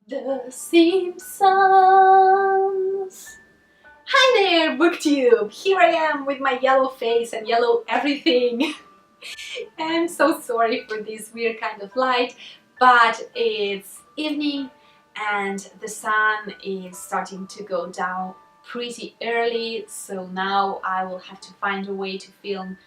The Simpsons! Hi there, Booktube! Here I am with my yellow face and yellow everything. I'm so sorry for this weird kind of light, but it's evening and the sun is starting to go down pretty early, so now I will have to find a way to film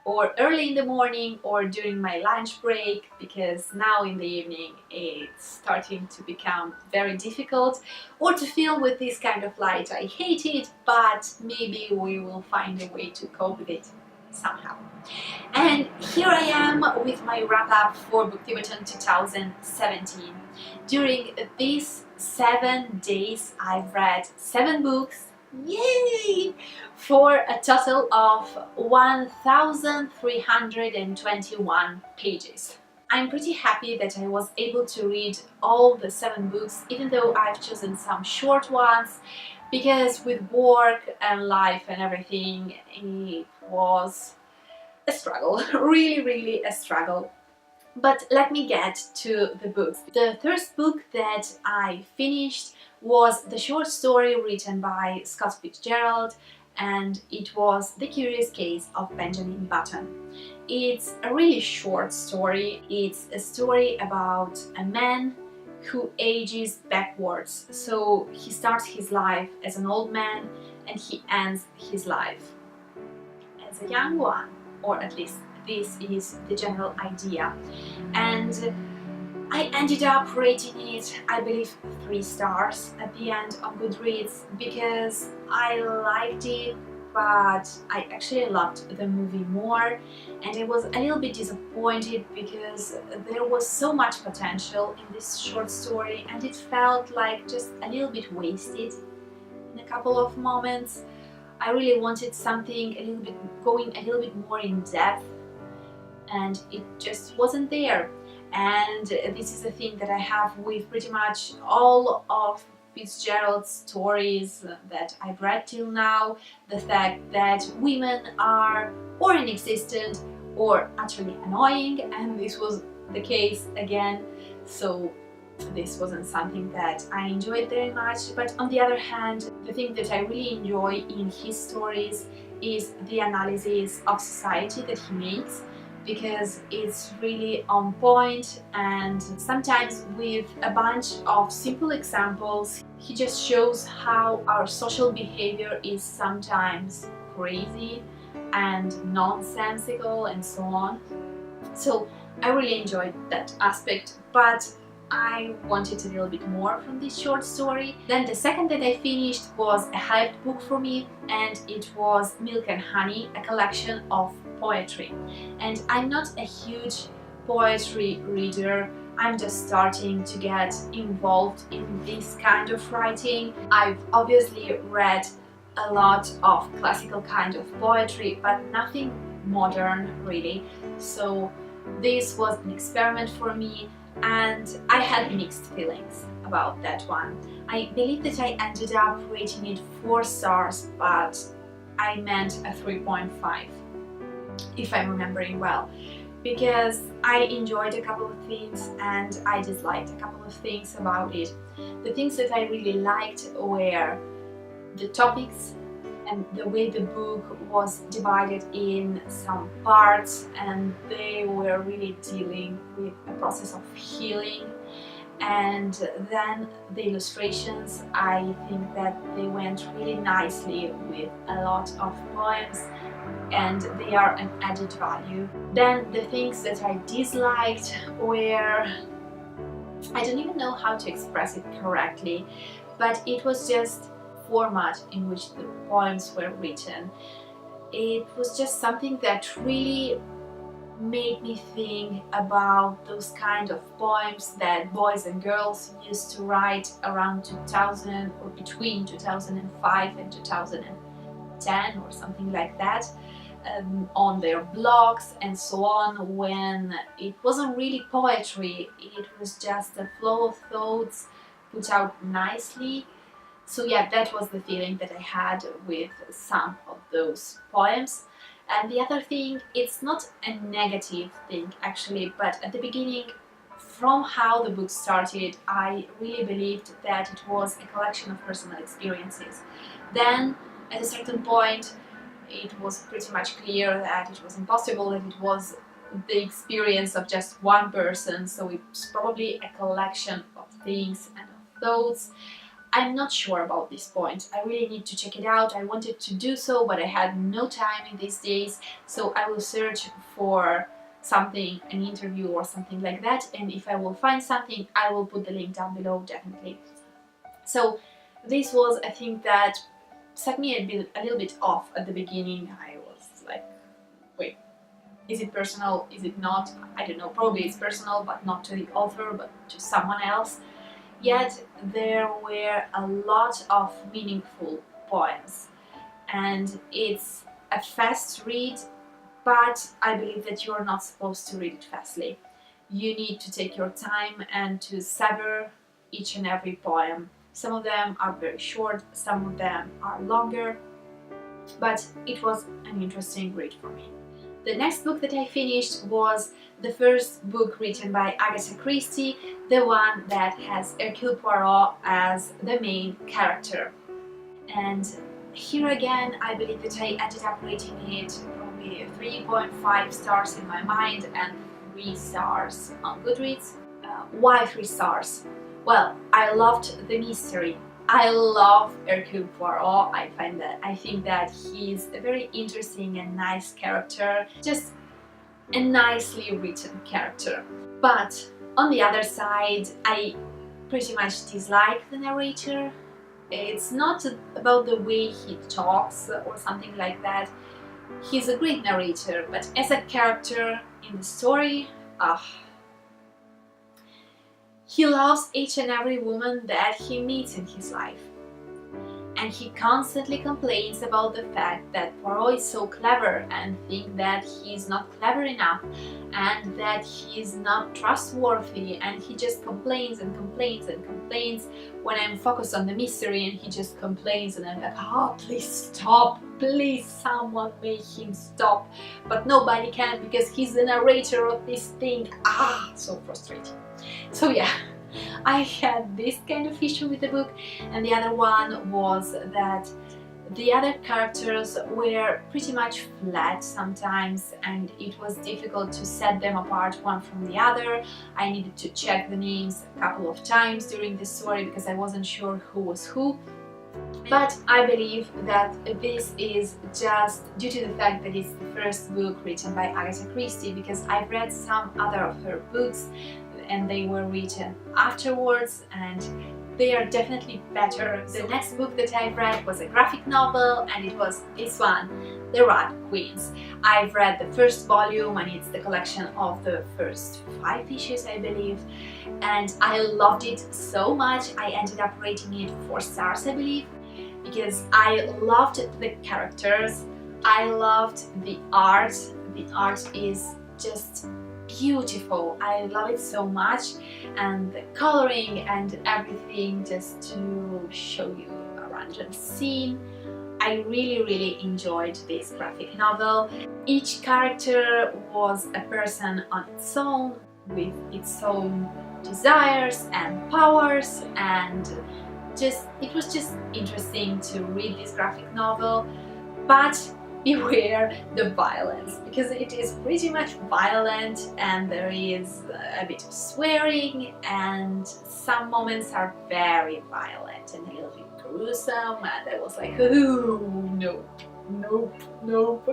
or early in the morning or during my lunch break, because now in the evening it's starting to become very difficult, or to film with this kind of light. I hate it, but maybe we will find a way to cope with it somehow. And here I am with my wrap-up for Booktube-a-thon 2017. During these 7 days I've read 7 books. Yay! For a total of 1,321 pages. I'm pretty happy that I was able to read all the 7 books, even though I've chosen some short ones, because with work and life and everything it was a struggle, really a struggle. But let me get to the books. The first book that I finished was the short story written by Scott Fitzgerald, and it was The Curious Case of Benjamin Button. It's a really short story. It's a story about a man who ages backwards. So he starts his life as an old man and he ends his life as a young one, or at least this is the general idea. And I ended up rating it, I believe, 3 stars at the end on Goodreads, because I liked it, but I actually loved the movie more, and I was a little bit disappointed because there was so much potential in this short story and it felt like just a little bit wasted in a couple of moments. I really wanted something going a little bit more in depth, and it just wasn't there. And this is a thing that I have with pretty much all of Fitzgerald's stories that I've read till now, the fact that women are or inexistent or utterly annoying, and this was the case again, so this wasn't something that I enjoyed very much. But on the other hand, the thing that I really enjoy in his stories is the analysis of society that he makes, because it's really on point, and sometimes with a bunch of simple examples he just shows how our social behavior is sometimes crazy and nonsensical and so on. So I really enjoyed that aspect, but I wanted a little bit more from this short story. Then the second that I finished was a hyped book for me, and it was Milk and Honey, a collection of poetry. And I'm not a huge poetry reader, I'm just starting to get involved in this kind of writing. I've obviously read a lot of classical kind of poetry, but nothing modern really. So this was an experiment for me, and I had mixed feelings about that one. I believe that I ended up rating it 4 stars, but I meant a 3.5, if I'm remembering well, because I enjoyed a couple of things and I disliked a couple of things about it. The things that I really liked were the topics and the way the book was divided in some parts, and they were really dealing with a process of healing. And then the illustrations, I think that they went really nicely with a lot of poems, and they are an added value. Then the things that I disliked were, I don't even know how to express it correctly, but it was just format in which the poems were written. It was just something that really made me think about those kind of poems that boys and girls used to write around 2000, or between 2005 and 2010 or something like that, on their blogs and so on, when it wasn't really poetry, it was just a flow of thoughts put out nicely. So yeah, that was the feeling that I had with some of those poems. And the other thing, it's not a negative thing actually, but at the beginning from how the book started, I really believed that it was a collection of personal experiences. Then, at a certain point, it was pretty much clear that it was impossible, that it was the experience of just one person, so it's probably a collection of things and of thoughts. I'm not sure about this point. I really need to check it out. I wanted to do so, but I had no time in these days, so I will search for something, an interview or something like that, and if I will find something, I will put the link down below, definitely. So this was a thing that set me a little bit off at the beginning. I was like, wait, is it personal? Is it not? I don't know, probably it's personal, but not to the author, but to someone else. Yet there were a lot of meaningful poems, and it's a fast read, but I believe that you're not supposed to read it fastly. You need to take your time and to savor each and every poem. Some of them are very short, some of them are longer, but it was an interesting read for me. The next book that I finished was the first book written by Agatha Christie, the one that has Hercule Poirot as the main character. And here again, I believe that I ended up rating it probably 3.5 stars in my mind and 3 stars on Goodreads. Why 3 stars? Well, I loved the mystery. I love Hercule Poirot. I think that he's a very interesting and nice character, just a nicely written character. But on the other side, I pretty much dislike the narrator. It's not about the way he talks or something like that. He's a great narrator, but as a character in the story, he loves each and every woman that he meets in his life. And he constantly complains about the fact that Poirot is so clever and think that he's not clever enough and that he's not trustworthy, and he just complains and complains and complains when I'm focused on the mystery, and he just complains and I'm like, oh, please stop, please someone make him stop. But nobody can because he's the narrator of this thing. So frustrating. So yeah, I had this kind of issue with the book, and the other one was that the other characters were pretty much flat sometimes, and it was difficult to set them apart one from the other. I needed to check the names a couple of times during the story because I wasn't sure who was who. But I believe that this is just due to the fact that it's the first book written by Agatha Christie, because I've read some other of her books and they were written afterwards and they are definitely better. The next book that I've read was a graphic novel, and it was this one, The Rat Queens. I've read the first volume, and it's the collection of the first 5 issues, I believe, and I loved it so much. I ended up rating it 4 stars, I believe, because I loved the characters, I loved the art. The art is just beautiful. I love it so much, and the coloring and everything, just to show you a random scene. I really enjoyed this graphic novel. Each character was a person on its own, with its own desires and powers, and it was just interesting to read this graphic novel. But beware the violence, because it is pretty much violent, and there is a bit of swearing, and some moments are very violent and a little bit gruesome, and I was like, ooh, nope.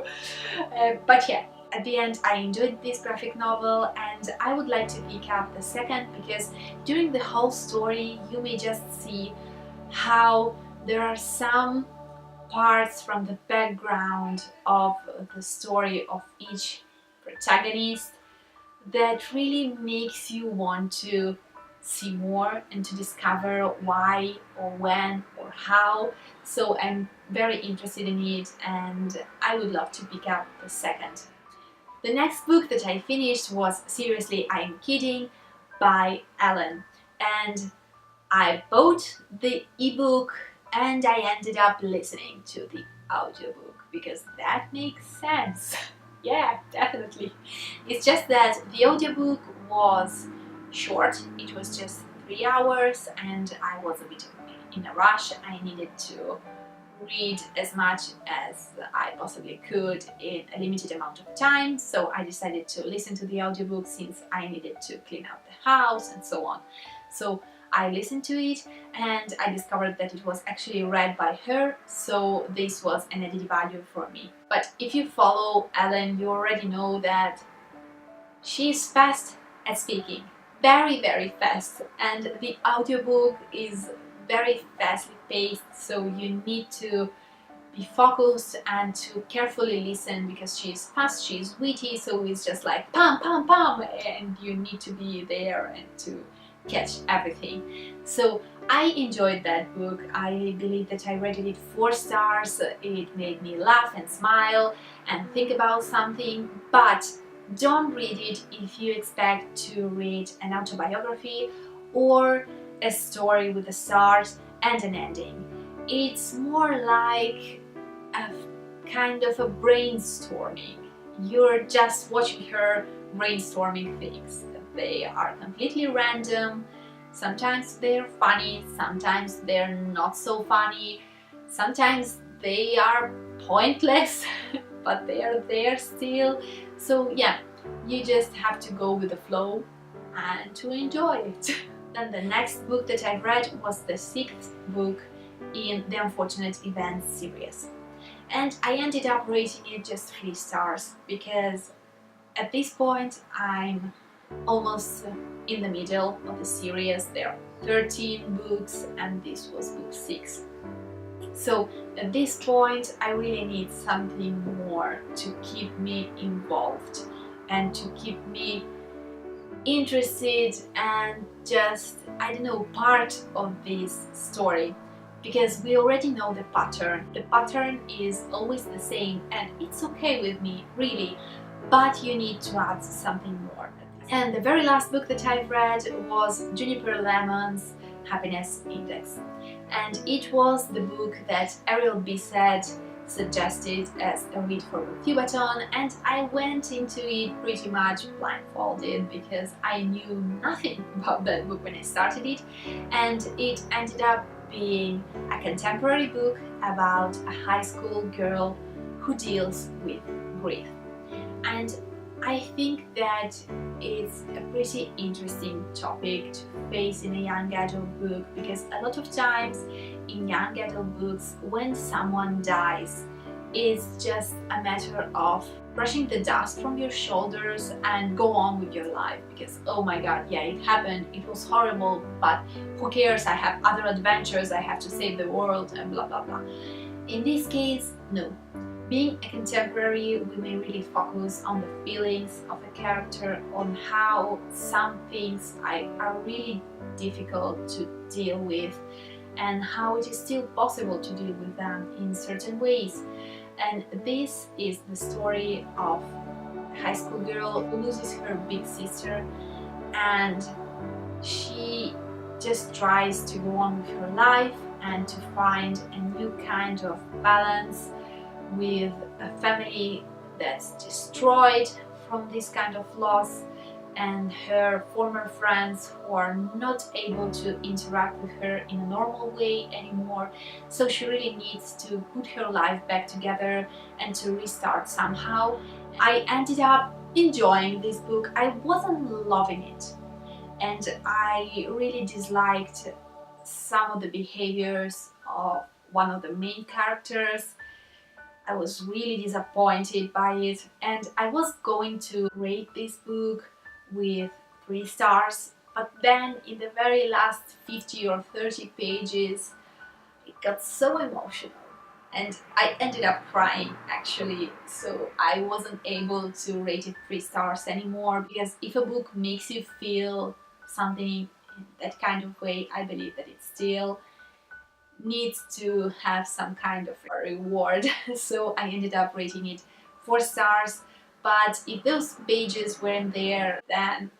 But yeah, at the end I enjoyed this graphic novel, and I would like to pick up the second, because during the whole story you may just see how there are some parts from the background of the story of each protagonist that really makes you want to see more and to discover why or when or how. So I'm very interested in it, and I would love to pick up the second. The next book that I finished was Seriously, I'm Kidding by Ellen, and I bought the ebook and I ended up listening to the audiobook because that makes sense. Yeah, definitely. It's just that the audiobook was short. It was just 3 hours and I was a bit in a rush. I needed to read as much as I possibly could in a limited amount of time, so I decided to listen to the audiobook since I needed to clean out the house and so on. So I listened to it and I discovered that it was actually read by her, so this was an added value for me. But if you follow Ellen, you already know that she is fast at speaking, very fast, and the audiobook is very fastly paced, so you need to be focused and to carefully listen because she's fast, she's witty, so it's just like pam pam pam, and you need to be there and to catch everything. So I enjoyed that book. I believe that I rated it 4 stars. It made me laugh and smile and think about something, but don't read it if you expect to read an autobiography or a story with a start and an ending. It's more like a kind of a brainstorming. You're just watching her brainstorming things. They are completely random. Sometimes they're funny, sometimes they're not so funny, sometimes they are pointless, but they are there still. So yeah, you just have to go with the flow and to enjoy it. Then the next book that I read was the 6th book in the Unfortunate Events series. And I ended up rating it just 3 stars because at this point I'm almost in the middle of the series. There are 13 books and this was book 6. So at this point I really need something more to keep me involved and to keep me interested and just, I don't know, part of this story, because we already know the pattern. The pattern is always the same and it's okay with me, really, but you need to add something more. And the very last book that I've read was Juniper Lemon's Happiness Index, and it was the book that Ariel Bissett suggested as a read for Booktube-a-thon, and I went into it pretty much blindfolded because I knew nothing about that book when I started it, and it ended up being a contemporary book about a high school girl who deals with grief. And I think that it's a pretty interesting topic to face in a young adult book, because a lot of times in young adult books, when someone dies, it's just a matter of brushing the dust from your shoulders and go on with your life, because oh my god, yeah, it happened, it was horrible, but who cares, I have other adventures, I have to save the world and blah blah blah. In this case, no. Being a contemporary, we may really focus on the feelings of a character, on how some things are really difficult to deal with and how it is still possible to deal with them in certain ways. And this is the story of a high school girl who loses her big sister, and she just tries to go on with her life and to find a new kind of balance with a family that's destroyed from this kind of loss, and her former friends who are not able to interact with her in a normal way anymore. So she really needs to put her life back together and to restart somehow. I ended up enjoying this book. I wasn't loving it, and I really disliked some of the behaviors of one of the main characters. I was really disappointed by it, and I was going to rate this book with 3 stars, but then in the very last 50 or 30 pages it got so emotional and I ended up crying actually, so I wasn't able to rate it 3 stars anymore, because if a book makes you feel something in that kind of way, I believe that it still needs to have some kind of a reward. So I ended up rating it 4 stars, but if those pages weren't there, then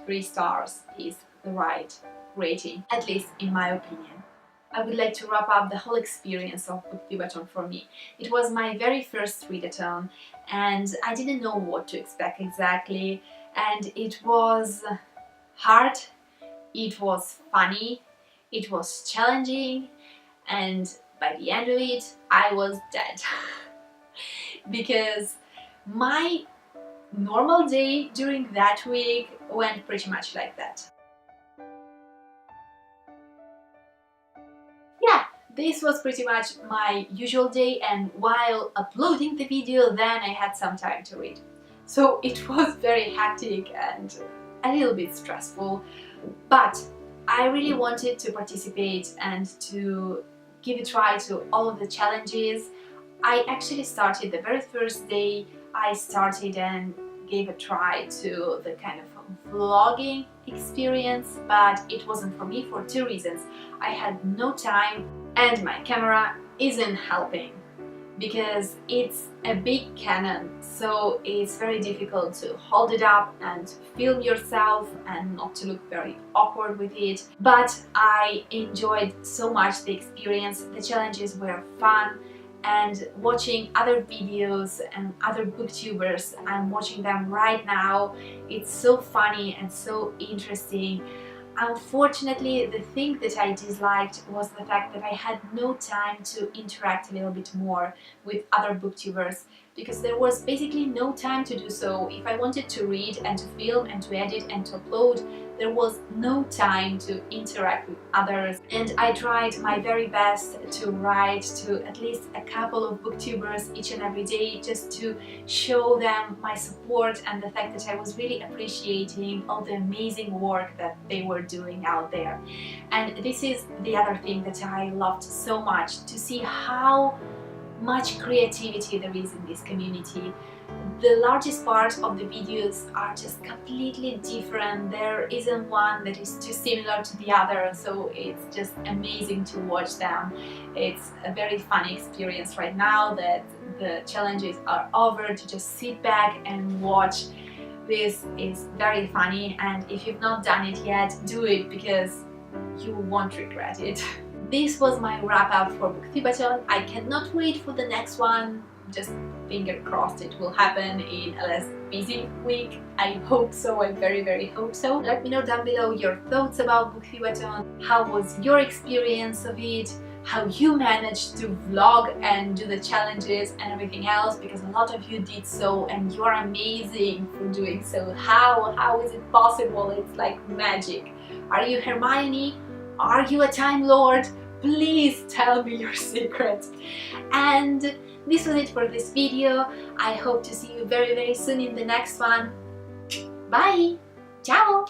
3 stars is the right rating, at least in my opinion. I would like to wrap up the whole experience of Booktube-a-thon for me. It was my very first readathon and I didn't know what to expect exactly, and it was hard, it was funny, it was challenging, and by the end of it, I was dead. Because my normal day during that week went pretty much like that. Yeah, this was pretty much my usual day, and while uploading the video, then I had some time to read. So it was very hectic and a little bit stressful, but I really wanted to participate and to give a try to all of the challenges. I actually started the very first day, I started and gave a try to the kind of vlogging experience, but it wasn't for me for two reasons. I had no time and my camera isn't helping because it's a big Canon, so it's very difficult to hold it up and film yourself and not to look very awkward with it. But I enjoyed so much the experience, the challenges were fun, and watching other videos and other booktubers, I'm watching them right now, it's so funny and so interesting. Unfortunately, the thing that I disliked was the fact that I had no time to interact a little bit more with other booktubers, because there was basically no time to do so. If I wanted to read and to film and to edit and to upload, there was no time to interact with others. And I tried my very best to write to at least a couple of booktubers each and every day, just to show them my support and the fact that I was really appreciating all the amazing work that they were doing out there. And this is the other thing that I loved so much, to see how much creativity there is in this community. The largest part of the videos are just completely different. There isn't one that is too similar to the other, so it's just amazing to watch them. It's a very funny experience right now that the challenges are over, to just sit back and watch. This is very funny, and if you've not done it yet, do it because you won't regret it. This was my wrap up for Booktube-a-thon. I cannot wait for the next one. Just finger crossed it will happen in a less busy week. I hope so, I very hope so. Let me know down below your thoughts about Booktube-a-thon. How was your experience of it? How you managed to vlog and do the challenges and everything else, because a lot of you did so and you are amazing for doing so. How is it possible? It's like magic. Are you Hermione? Are you a Time Lord? Please tell me your secret. And this was it for this video. I hope to see you very soon in the next one. Bye! Ciao!